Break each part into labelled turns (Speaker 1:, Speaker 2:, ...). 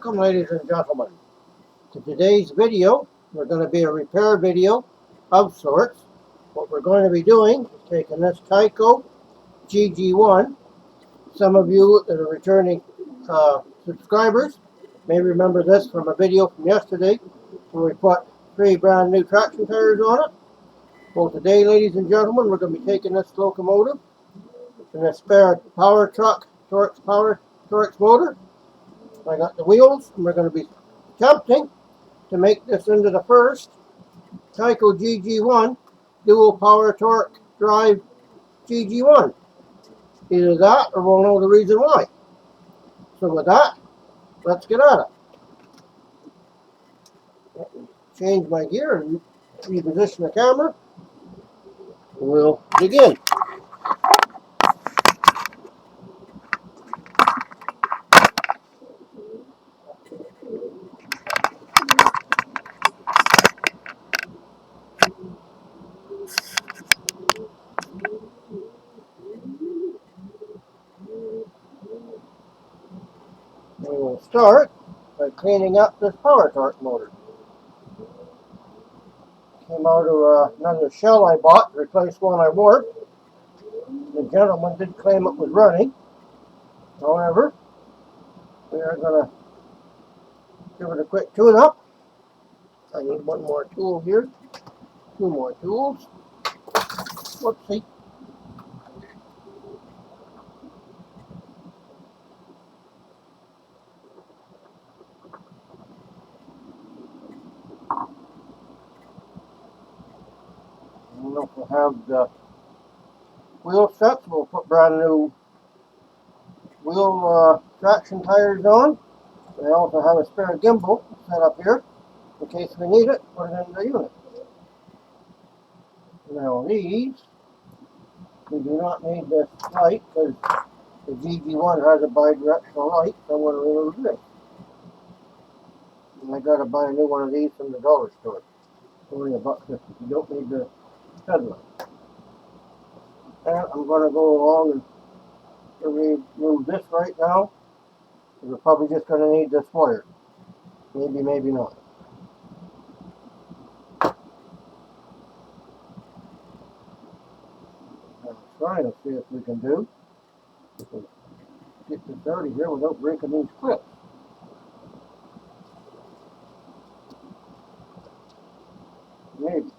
Speaker 1: Welcome, ladies and gentlemen, to today's video. We're going to be a repair video of sorts. What we're going to be doing is taking this Tyco GG1. Some of you that are returning subscribers may remember this from a video from yesterday where we put 3 brand new traction tires on it. Well, today, ladies and gentlemen, we're going to be taking this locomotive and a spare power truck, Torx motor. I got the wheels, and we're going to be attempting to make this into the first Tyco GG1 dual power torque drive GG1. Either that or we'll know the reason why. So with that, let's get at it. Change my gear and reposition the camera. We'll dig in. We will start by cleaning up this power torque motor. Came out of another shell I bought to replace one I warped. The gentleman did claim it was running. However, we are going to give it a quick tune-up. I need one more tool here. 2 more tools. Whoopsie. And if we'll have the wheel sets, we'll put brand new wheel traction tires on. I also have a spare gimbal set up here in case we need it. Put it in the unit. Now these, we do not need this light because the GG1 has a bi-directional light, so I'm going to remove this. And I got to buy a new one of these from the dollar store. Only $1.50. You don't need the headlight. And I'm going to go along and remove this right now. We're probably just going to need this wire. Maybe, maybe not. I'm trying to see if we can get this out of here without breaking these clips. Maybe.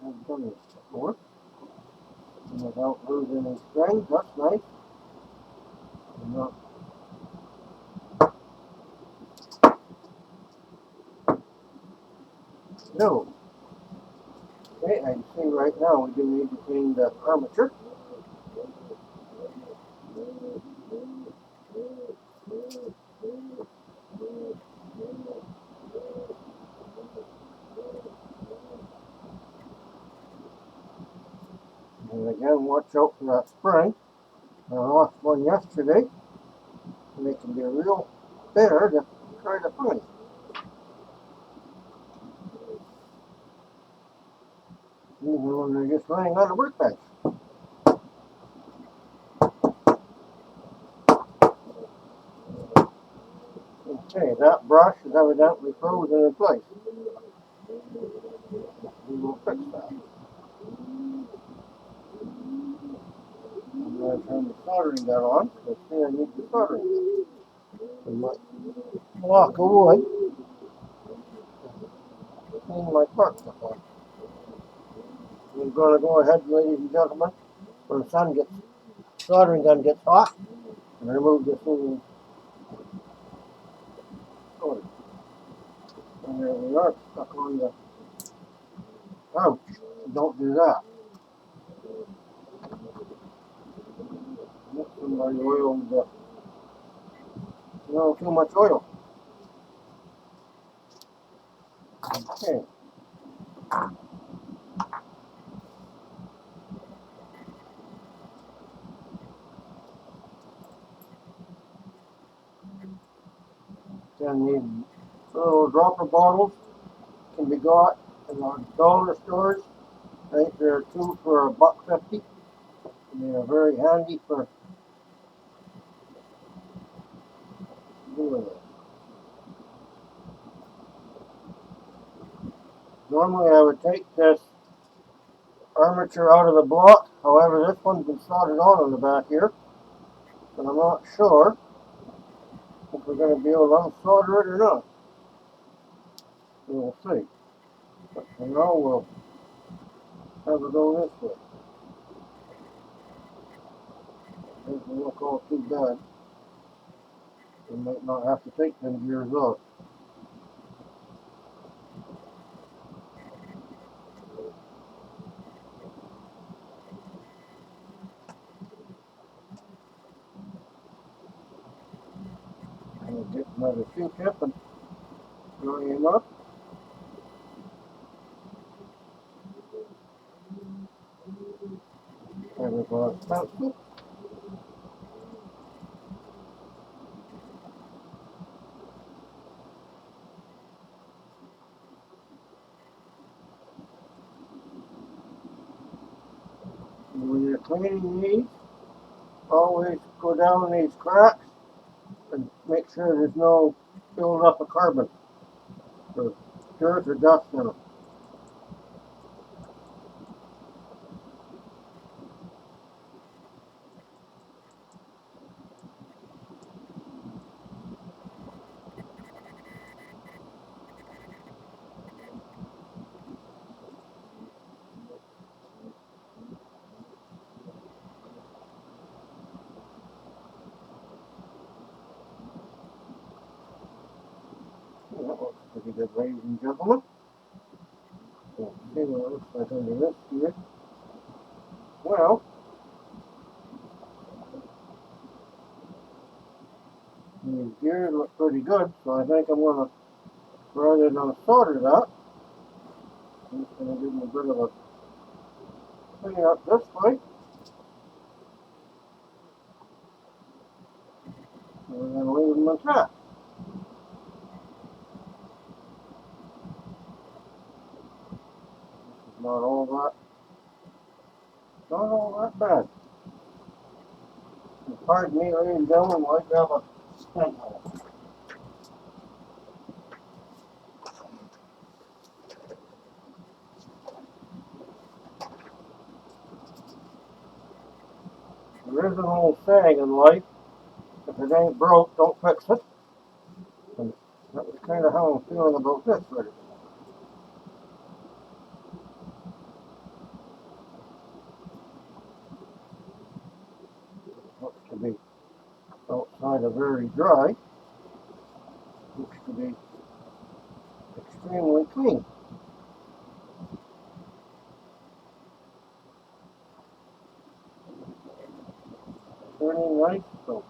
Speaker 1: I've done this before. And without losing any strings, that's nice. Not. No. Okay, I can see right now we do need to clean the armature. And again, watch out for that spring. I lost one yesterday, and it can be a real bear to try to find. Even when they're just laying on the workbench. Okay, that brush is evidently frozen in place. We will fix that. I'm going to turn the soldering gun on, because I see I need the soldering gun. And my block of wood. Clean my part stuff on. I'm going to go ahead, ladies and gentlemen, when the soldering gun gets hot, and remove this little solder. And there we are, stuck on the pouch. Don't do that. Somebody oiled too much oil. Okay. Then these little dropper bottles can be got in our dollar stores. I think there are 2 for $1.50. And they are very handy for with this. Normally I would take this armature out of the block, however this one's been soldered on in the back here, but I'm not sure if we're going to be able to unsolder it or not. We'll see. But for now we'll have it go this way. Doesn't look all too bad. We might not have to take them gears off. I'll get another Q-tip and dry him up. Have a glass pencil. And when you're cleaning these, always go down these cracks and make sure there's no build up of carbon or dirt or dust in them. That looks pretty good, ladies and gentlemen. Let's see what it looks like under this here. Well, these gears look pretty good, so I think I'm going to, rather than solder that, I'm just going to give them a bit of a clean up this way. And we're going to leave them intact. This is not all that bad. And pardon me, ladies and gentlemen, while I grab a pencil. There is an old saying in life, if it ain't broke, don't fix it. And that was kind of how I'm feeling about this right now. Looks to be outside of very dry. Looks to be extremely clean. Turning nice, so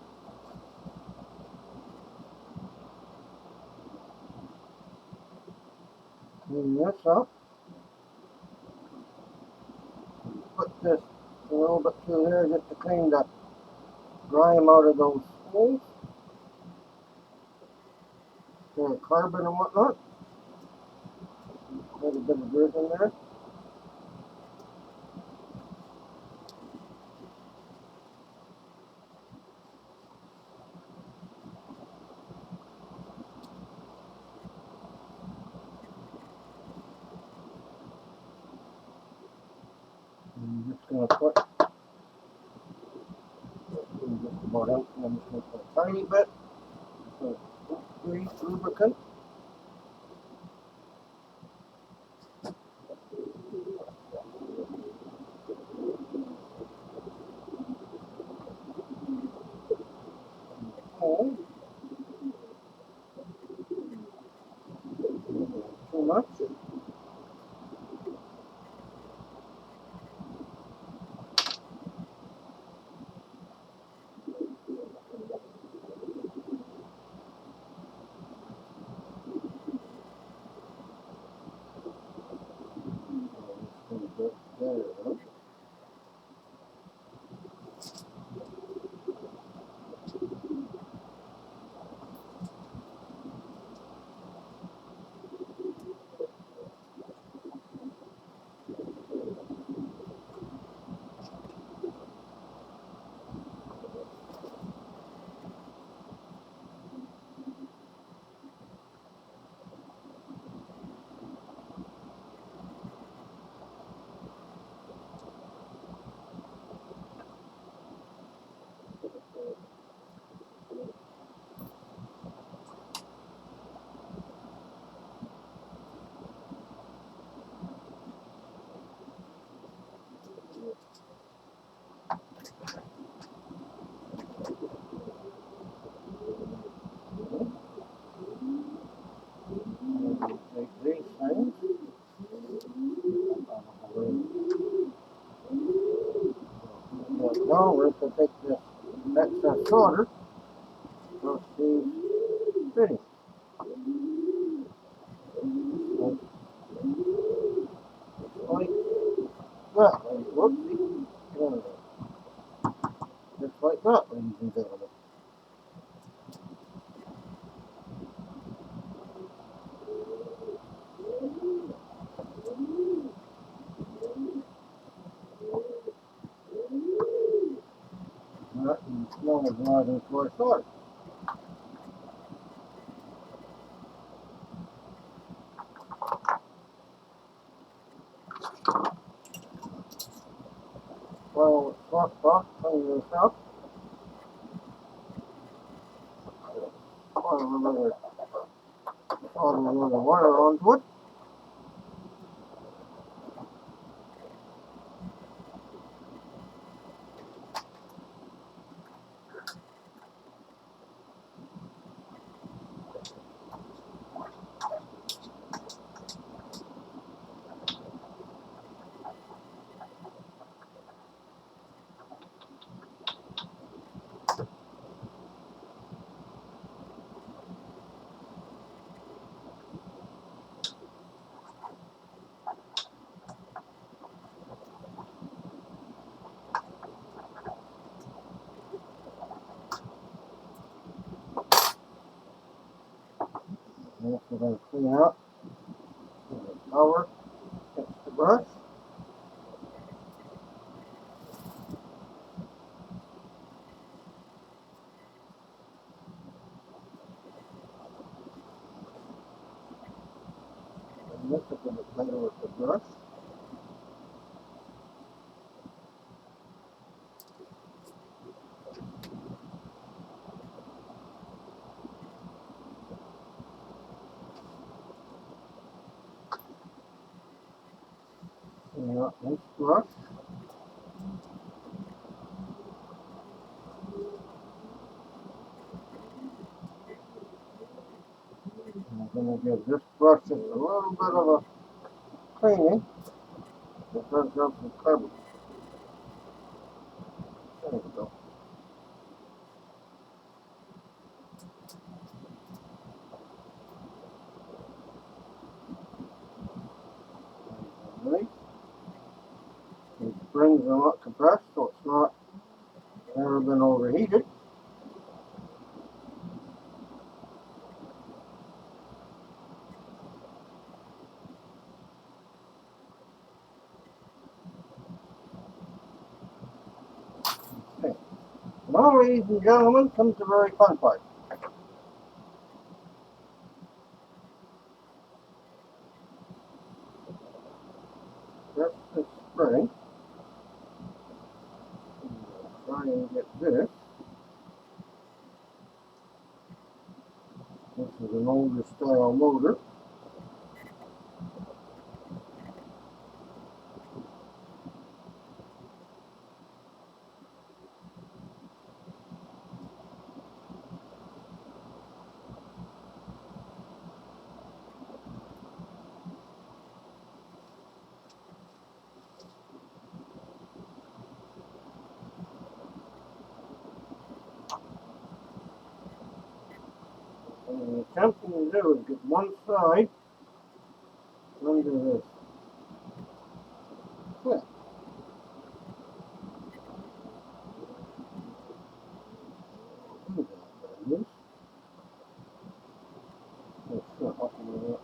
Speaker 1: clean this up. Put this a little bit through there just to clean the grime out of those holes. The carbon and whatnot. Quite a bit of dirt in there. I'm just going to put just about out. I'm just going to put a tiny bit of grease lubricant. Oh, too much. take this excess solder off these fittings. Like that, whoopsie. Just like that, ladies and gentlemen. That and smell is rising to our solder. Well, it's soft spot, clean this up. Solder another wire onto it. Next we're going to clean up the cover, fix the brush. And mix it a bit better with the brush. Clean up this brush. I'm going to give this brush just a little bit of a cleaning. It does have some carbon. There we go. Right. These springs are not compressed, so it's not never been overheated. Okay. Now, ladies and gentlemen, comes the very fun part. That's the spring. Try and get this. This is an older style motor. And what I'm attempting to do is get one side under this clip. Do that, that is. Make sure up and up.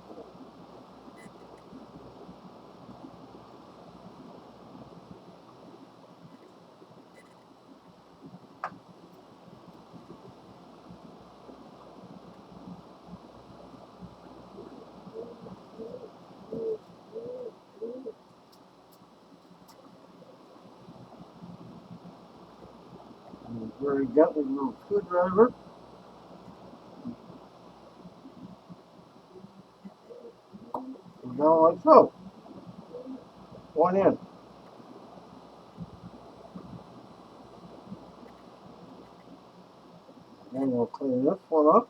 Speaker 1: And very gently, little screwdriver. And down like so. One in. Then we'll clean this one up.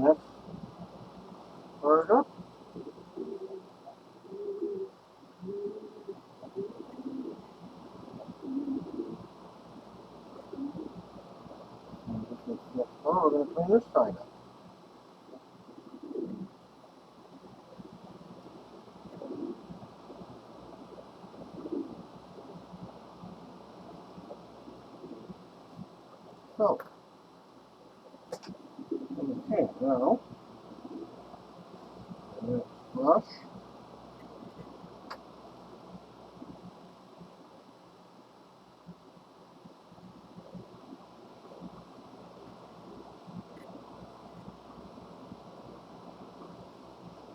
Speaker 1: And that's fired up. Oh, we're going to clean this side up. So, okay, now, let's brush.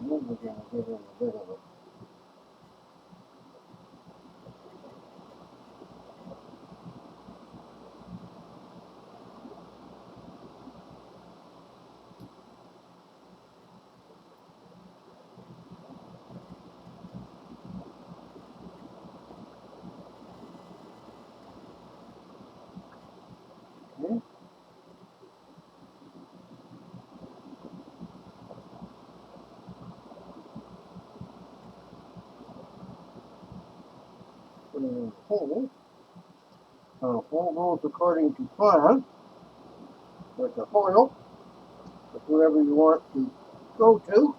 Speaker 1: And then we're going to give it a bit of a okay. Put it in the hole. Hole goes according to plan with the foil, with whatever you want to go to.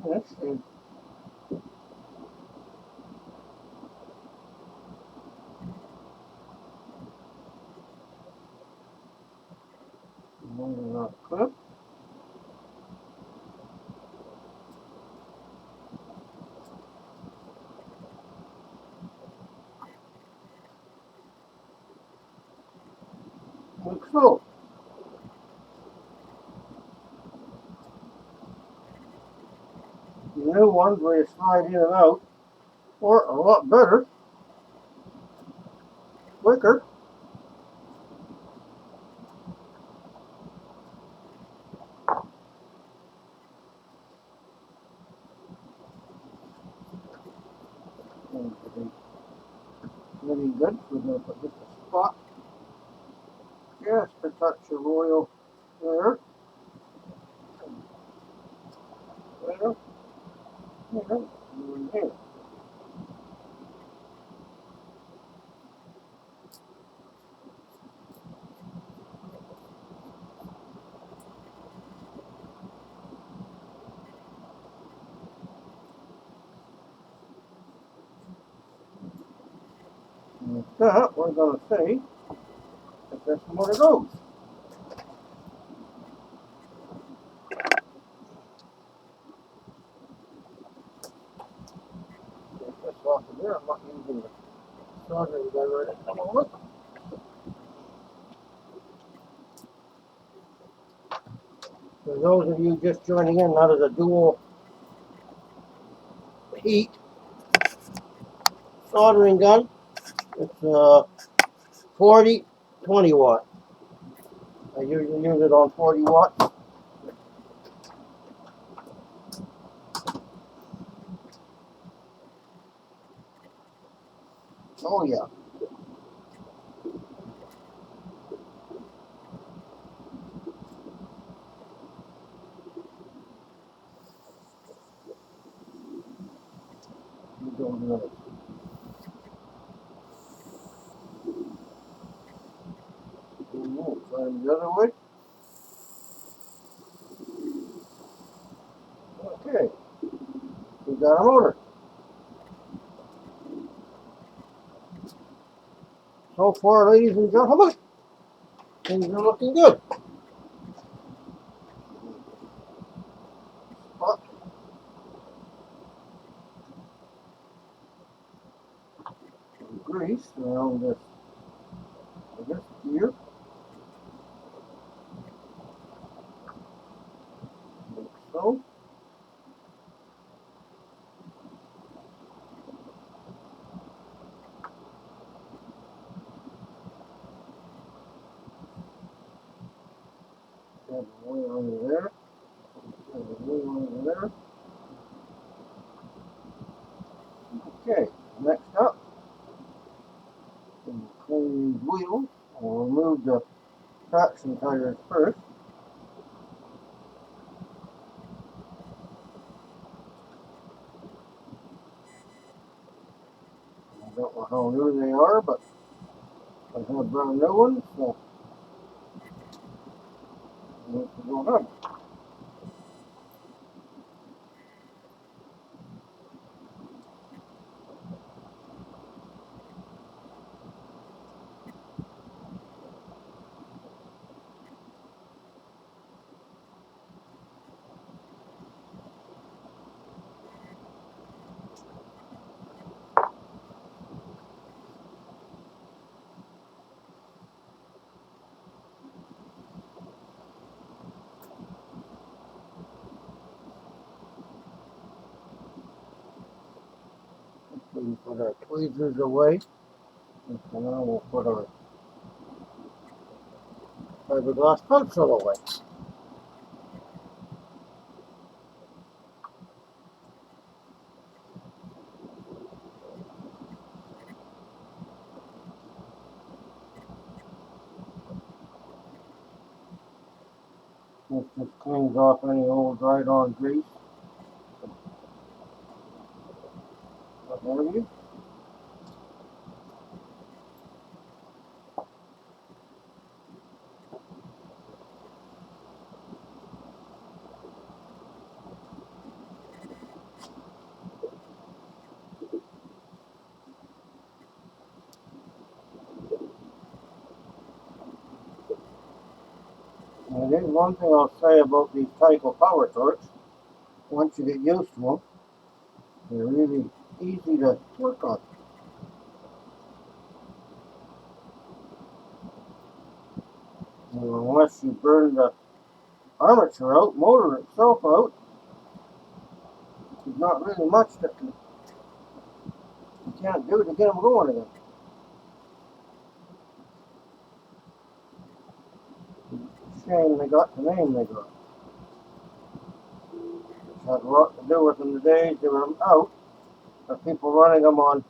Speaker 1: This is another clip. Like so. The new ones where you slide in and out, or a lot better, quicker. Really good. We're going to put just a spot, just a touch of oil there, there, there, and here. And with that, we're going to see if this motor goes. Take this off of there. I'm not using the soldering gun right at the moment. For those of you just joining in, that is a dual heat soldering gun. It's 40, 20 watt. I usually use it on 40 watts. Oh yeah. You don't know. Turn the other way. Okay. We got a motor. So far, ladies and gentlemen, things are looking good. Spot some grease around this gear. Like so. Add the oil under there. Add the oil under there. Okay, next up, we'll clean these wheels. We'll remove the traction tires first. I don't know how new they are, but I have brand new ones, so I need to go ahead. We put our tweezers away, and so now we'll put our fiberglass pencil away. This just cleans off any old dried-on grease. What have you? And there's one thing I'll say about these Tyco power torques. Once you get used to them, they're really easy to work on. Unless you burn the armature out, motor itself out, there's not really much that you can't do to get them going again. Shame they got the name they got. Which had a lot to do with in the days they were out, of people running them on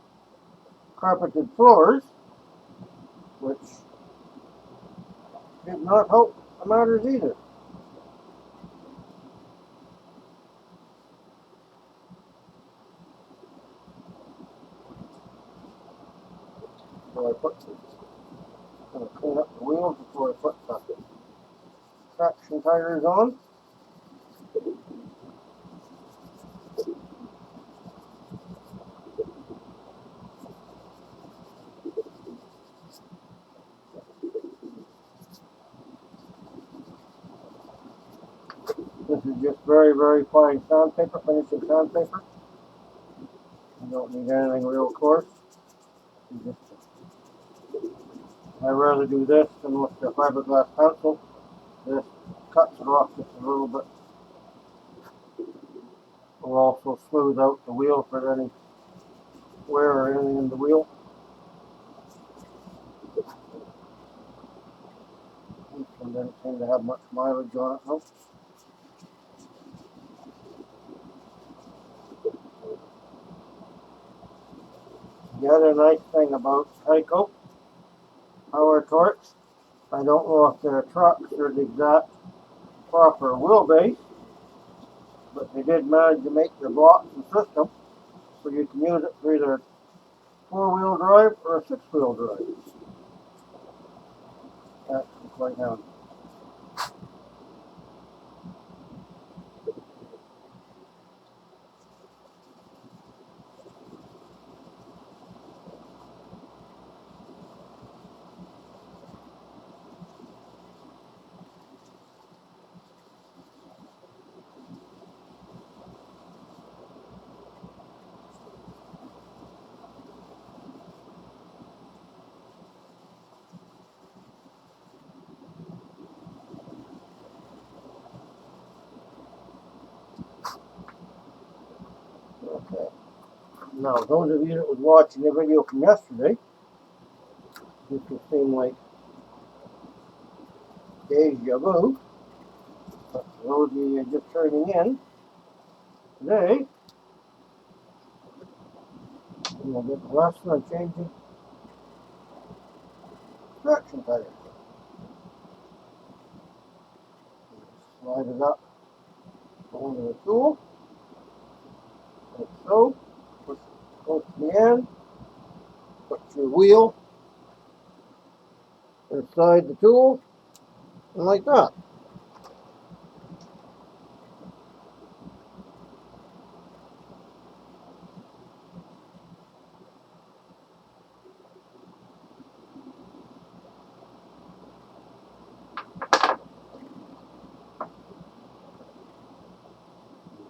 Speaker 1: carpeted floors, which did not help the matters either. So I put this, going to clean up the wheels before I put the traction tires on. This is just very, very fine sandpaper, finishing sandpaper. You don't need anything real coarse. I'd rather do this than with the fiberglass pencil. This cuts it off just a little bit. Will also smooth out the wheel for any wear or anything in the wheel. This one doesn't seem to have much mileage on it though. The other nice thing about Tyco power torques, I don't know if their trucks are the exact proper wheelbase, but they did manage to make their blocks and system so you can use it for either four-wheel drive or a six-wheel drive. That's quite handy. Okay. Now, those of you that was watching the video from yesterday, this will seem like deja vu, but for those of you just turning in, today, we'll get the lesson on changing traction tires. slide it up onto the tool, like so. Push it close to the end. Put your wheel inside the tool, and like that.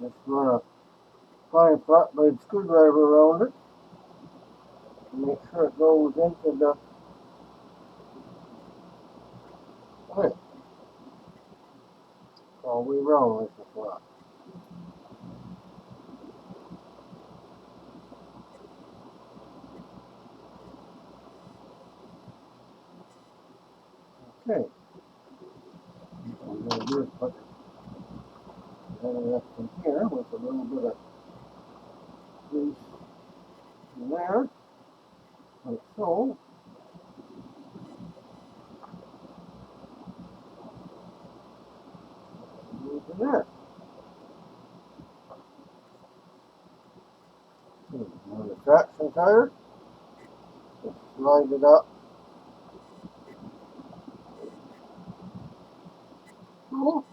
Speaker 1: Just run a fine flat blade screwdriver around it and make sure it goes into the lid all the way around like the flat. Okay. What I'm going to do is put that in here with a little bit of grease in there, like so. Goes in there. On the traction tire, just slide it up. Cool.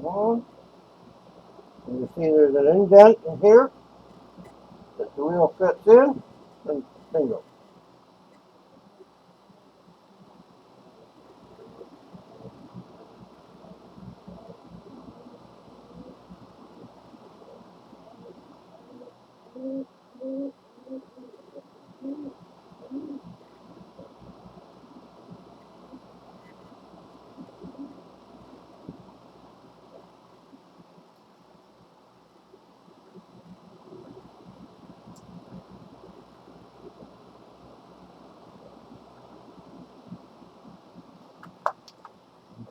Speaker 1: On. And you see there's an indent in here that the wheel fits in, and bingo.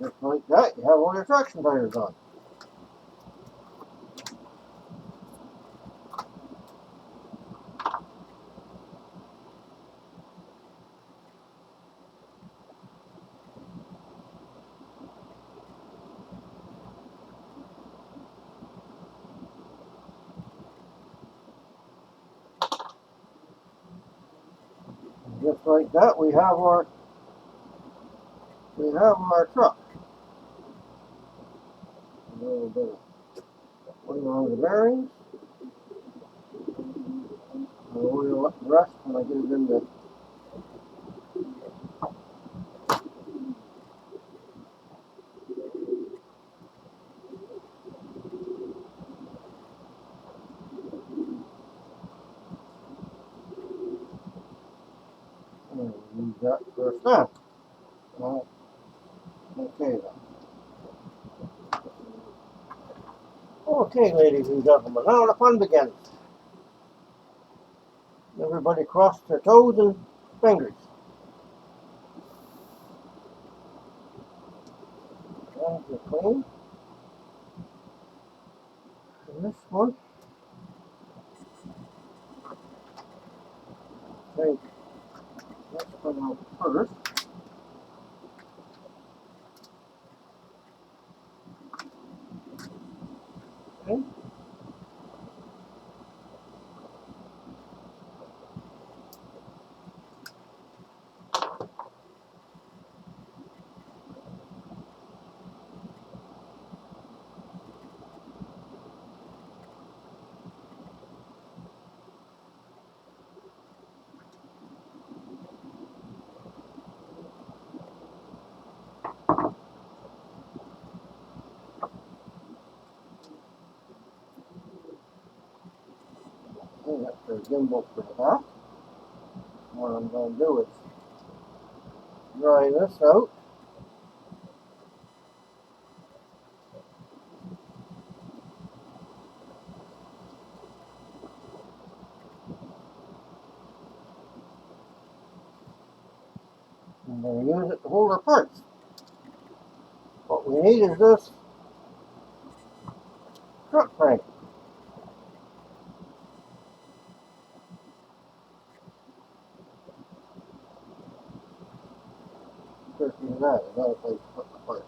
Speaker 1: Just like that, you have all your traction tires on. And just like that, we have our truck. A little bit of oil on the bearings. And oil let the rest when I get it in the use that for a stand. Well, okay then. Okay, ladies and gentlemen, now the fun begins. Everybody cross their toes and fingers. Hands are clean. And this one, take this one out first. Okay. And that's their gimbal for the back. What I'm going to do is dry this out. I'm going to use it to hold our parts. What we need is this truck frame. interesting as that. I got a place to put the parts.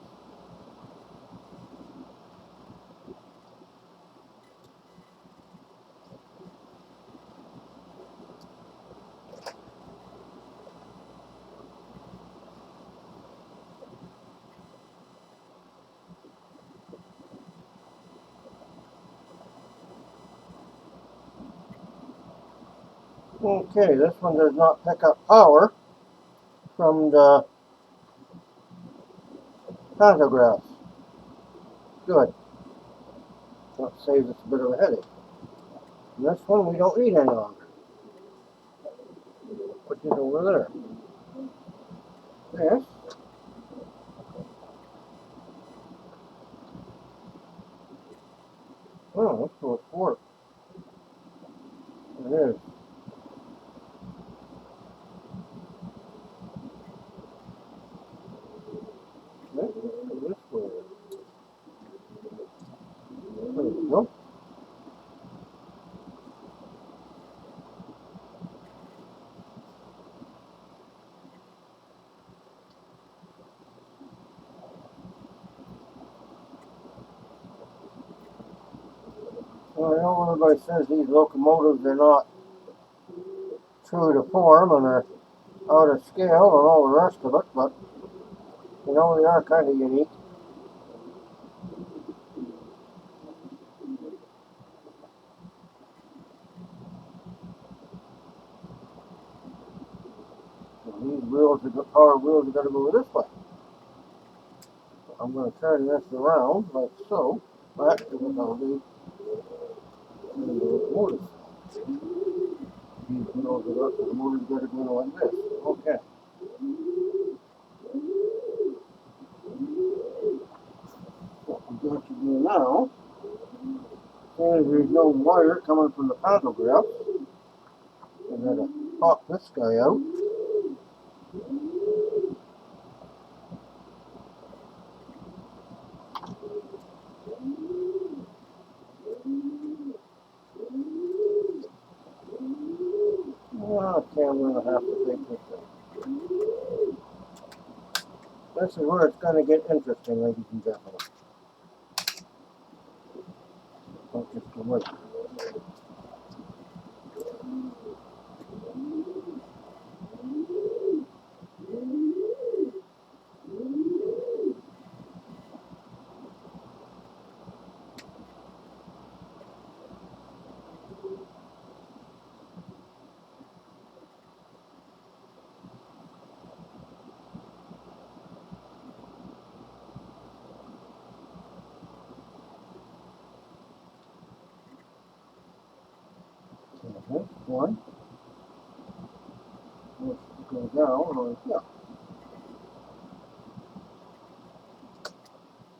Speaker 1: Okay, this one does not pick up power from the pantographs. Good. That saves us a bit of a headache. And this one we don't need any longer. Which is over there. This. Oh, that's what it's for. It is. Okay, let's go this way. There we go. Well, I know everybody says these locomotives are not true to form and are out of scale and all the rest of it, but you know, they are kind of unique. And these wheels, the power wheels, are going to go this way. So I'm going to turn this around like so. Actually, what I'll do is the locomotive. These wheels are up, so the motor's got to go like this. Okay. What we're going to do now, since there's no wire coming from the pantograph, I'm going to pop this guy out. Okay, I'm going to have to take this out. This is where it's going to get interesting, ladies and gentlemen. Don't just go right. One. Let's go down like that.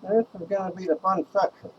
Speaker 1: This is going to be the fun section.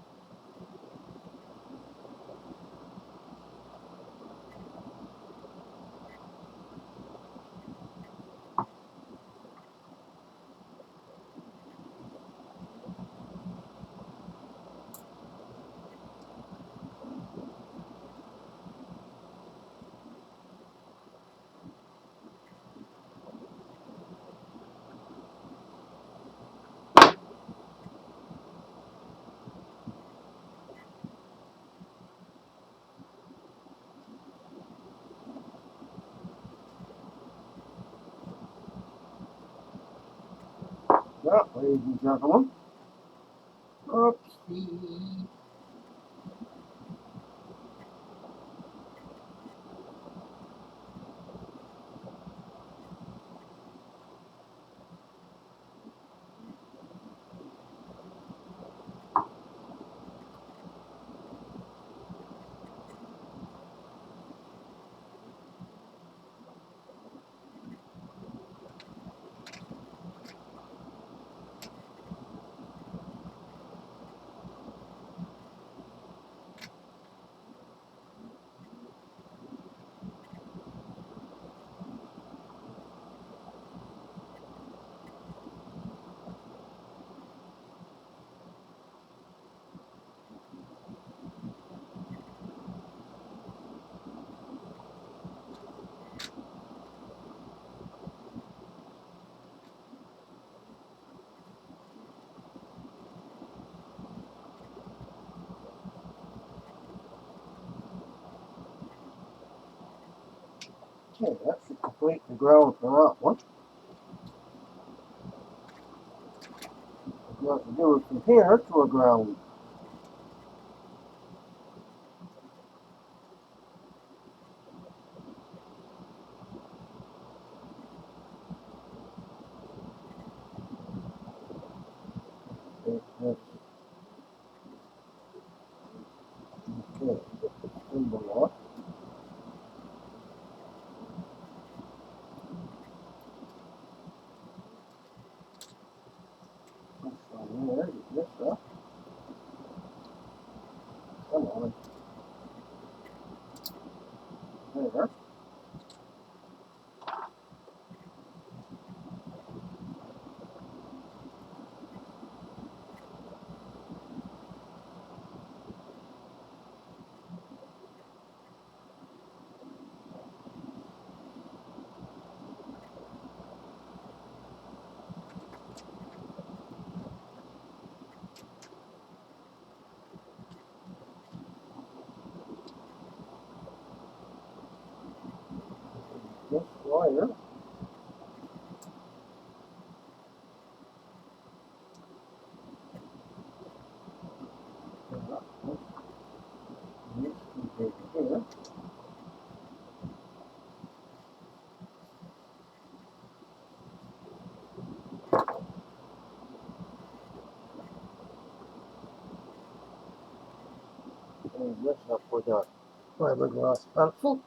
Speaker 1: Well, ladies and gentlemen, oopsie. Okay, that should complete the ground for that one. What you have to do is compare to a ground. Okay, put the symbol on. This one here, get this up. Come on. There. This wire. This can take here. And this up with a fiberglass pencil.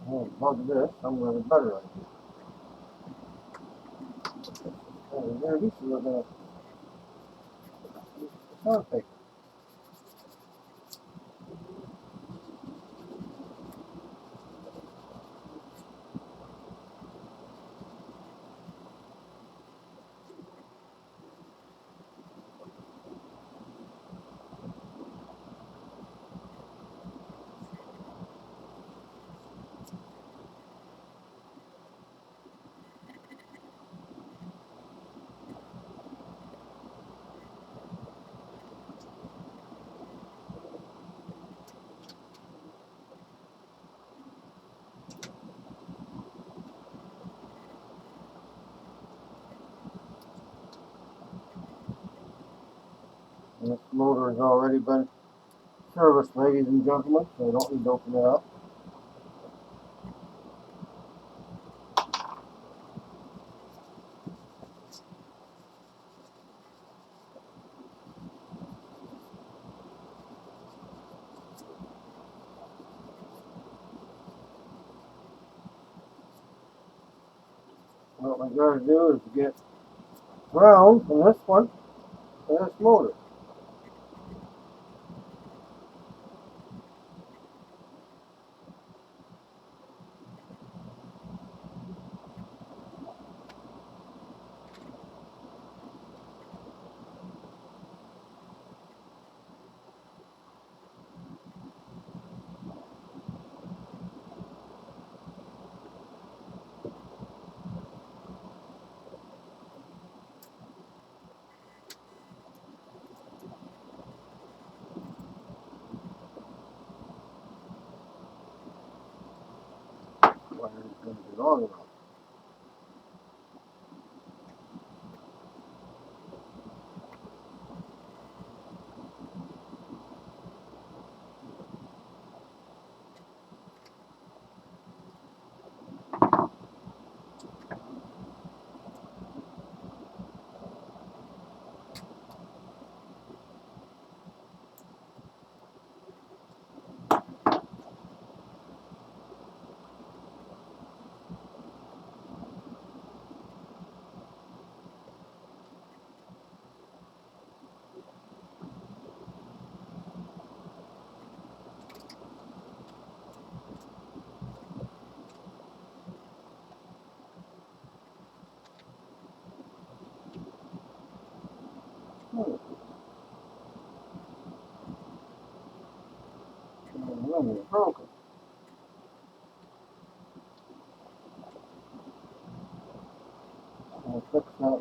Speaker 1: And bug this, I'm going to butter it. And there, this is we're going to use the sandpaper. And this motor has already been serviced, ladies and gentlemen, so I don't need to open it up. What we got to do is get ground from this one to this motor. Wire is going to be long enough. And then it's broken. I'll fix that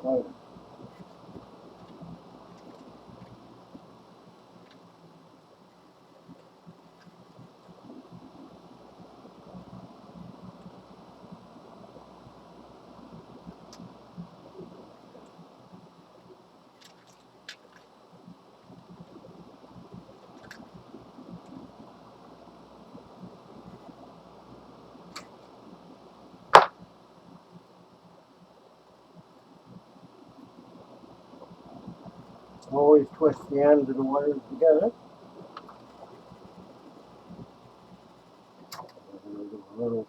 Speaker 1: Always twist the ends of the wires together. A little.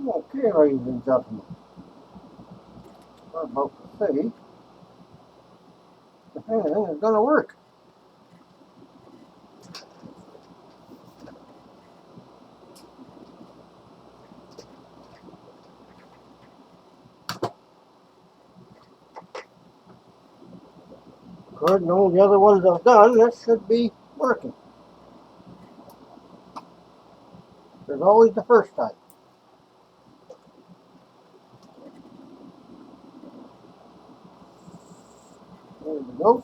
Speaker 1: Okay, ladies and gentlemen, we're about to see if anything is going to work. According to all the other ones I've done, this should be working. There's always the first time. There we go.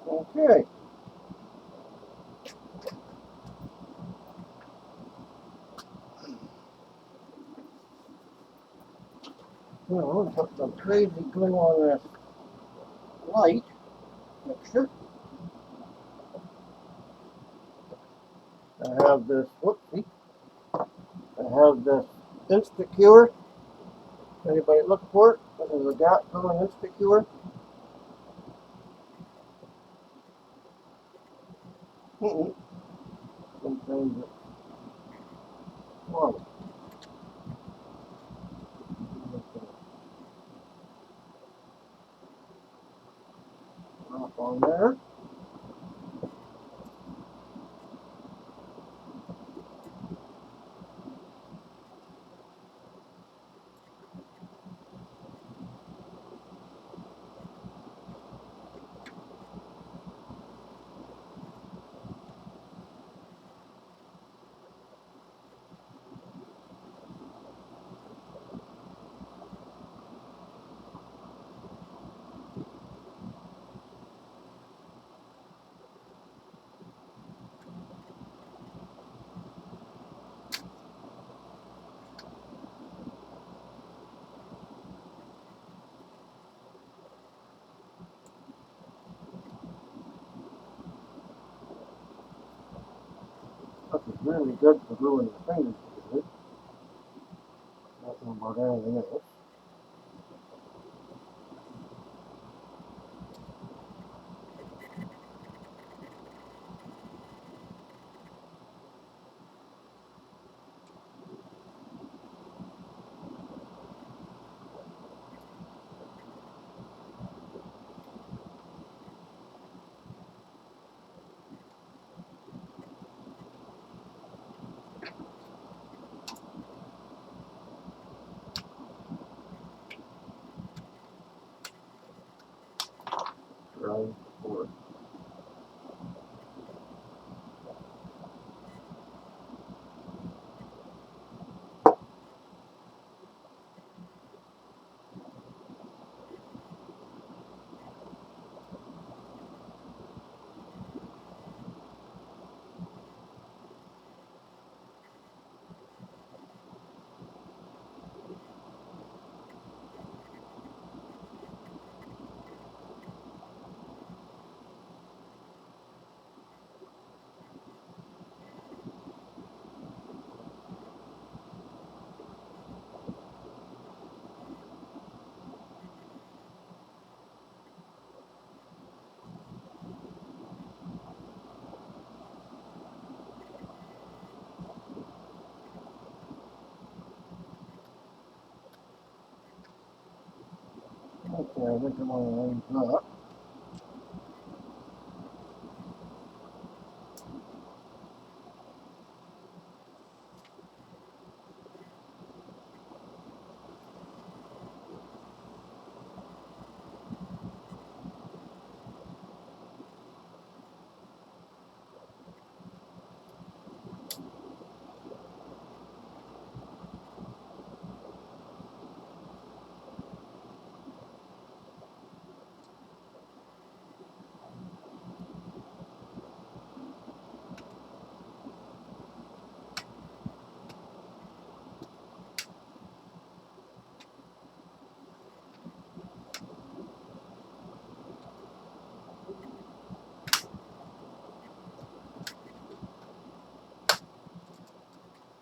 Speaker 1: Okay. Well, put some crazy glue on this light mixture. I have this, whoopsie, I have this Instacure. Anybody look for it? This is a gap filling Instacure. Sometimes it's wrong. Drop on there. This is really good for gluing the fingers together. Don't know about anything else. Right, forward. Okay, I think I'm going to leave that.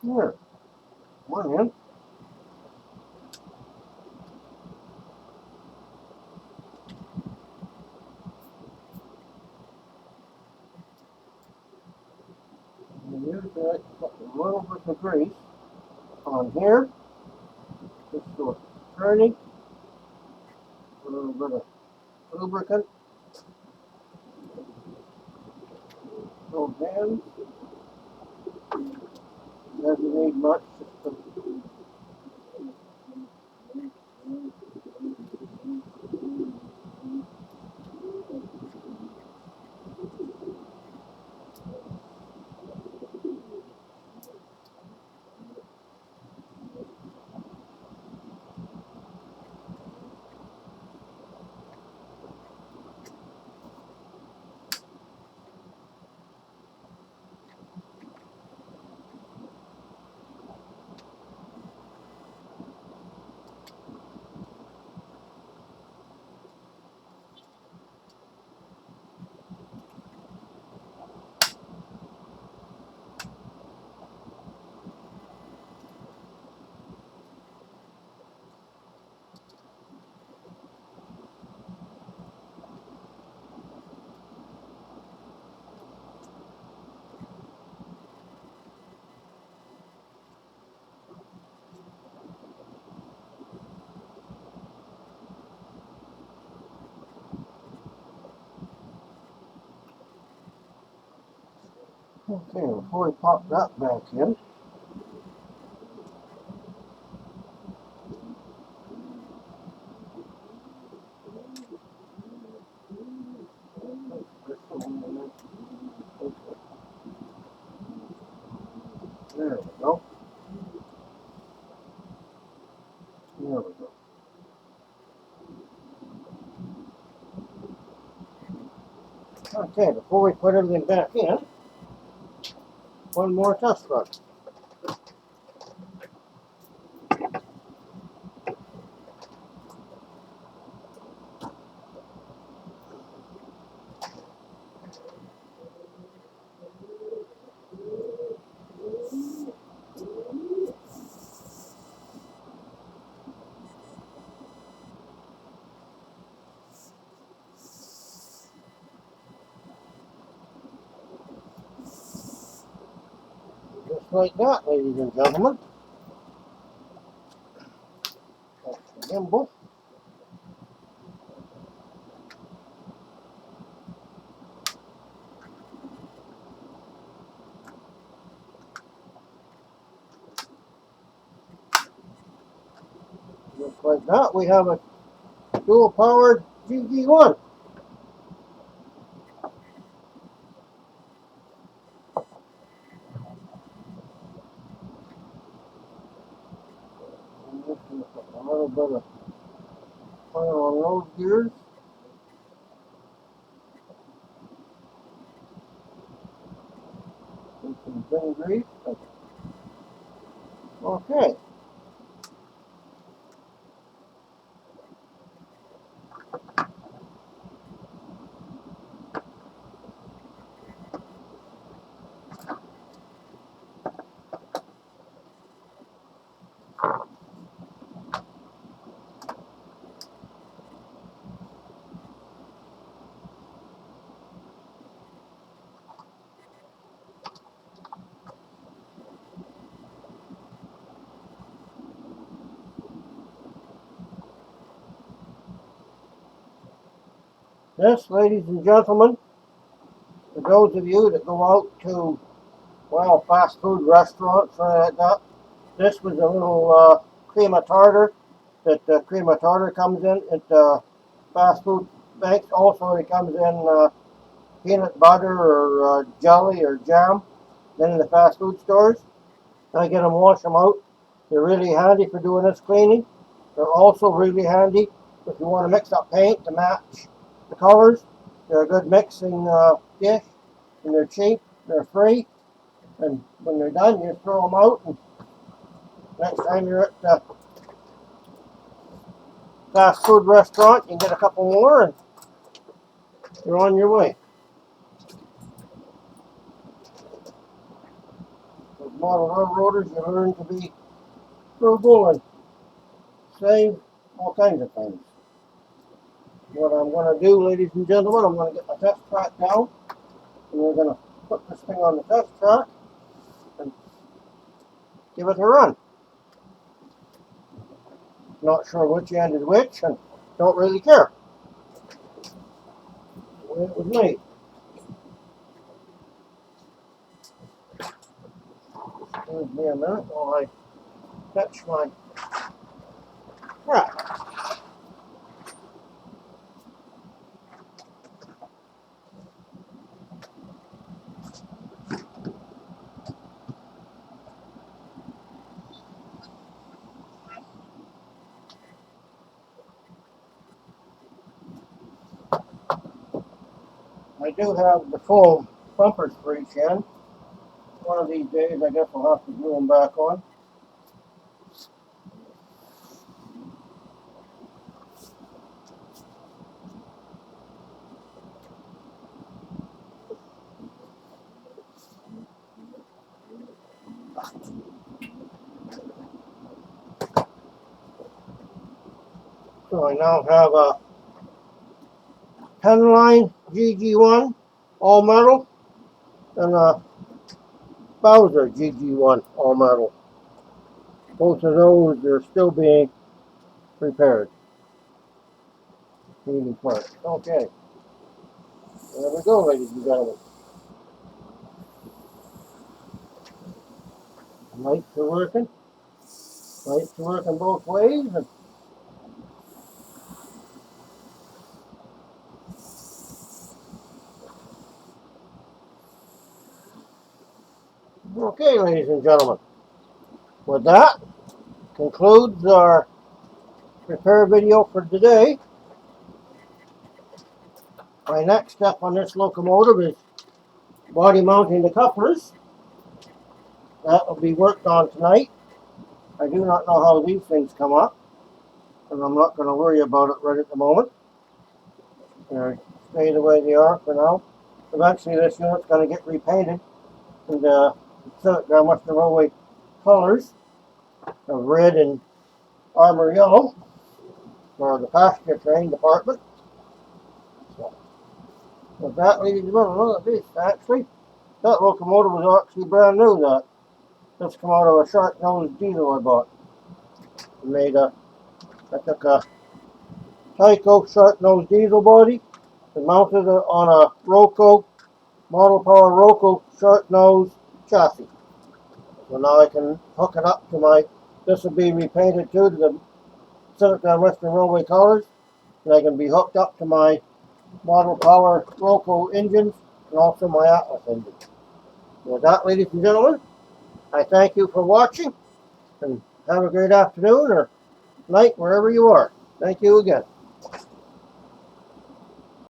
Speaker 1: Here, one in. And use that to put a little bit of grease on here, just so it's turning. A little bit of lubricant. Those hands. Doesn't need much. Okay, before we pop that back in, there we go. There we go. Okay, before we put everything back in, one more test run. Just like that, ladies and gentlemen. That's the gimbal. Just like that, we have a dual-powered GG1. I'm just going to put a little bit of oil on those gears. And some thin grease. Okay. This, ladies and gentlemen, for those of you that go out to, well, fast food restaurants like that, this was a little cream of tartar that cream of tartar comes in at fast food banks. Also, it comes in peanut butter or jelly or jam. Then in the fast food stores, I get them, wash them out. They're really handy for doing this cleaning. They're also really handy if you want to mix up paint to match the colors. They're a good mixing dish, and they're cheap, they're free, and when they're done, you just throw them out, and next time you're at the fast food restaurant, you get a couple more, and you're on your way. model railroaders, you learn to be frugal and save all kinds of things. What I'm going to do, ladies and gentlemen, I'm going to get my test track down, and we're going to put this thing on the test track and give it a run. Not sure which end is which, and don't really care. The way it was made. Excuse me a minute while I fetch my track. I do have the foam bumpers for each end. One of these days, I guess I'll have to glue them back on. So I now have a Tyco GG1 all metal and a Bowser GG1 all metal. Both of those are still being repaired. Needing parts. Okay. There we go, ladies and gentlemen. Lights are working. Lights are working both ways. And okay, ladies and gentlemen. With that, concludes our repair video for today. My next step on this locomotive is body mounting the couplers. That will be worked on tonight. I do not know how these things come up, and I'm not going to worry about it right at the moment. Stay the way they are for now. Eventually this unit's going to get repainted, and so there must the railway colors of red and armor yellow for the passenger train department. So, with that, ladies and gentlemen, look at this. Actually, that locomotive was actually brand new. That just come out of a shark-nosed diesel I bought. I took a Tyco shark-nosed diesel body and mounted it on a Roco, Model Power Roco shark-nosed chassis. So now I can hook it up to my, this will be repainted too to the Pacific and Western Railway colors, and I can be hooked up to my Model Power Roco engines and also my Atlas engine. With that, ladies and gentlemen, I thank you for watching, and have a great afternoon or night wherever you are. Thank you again.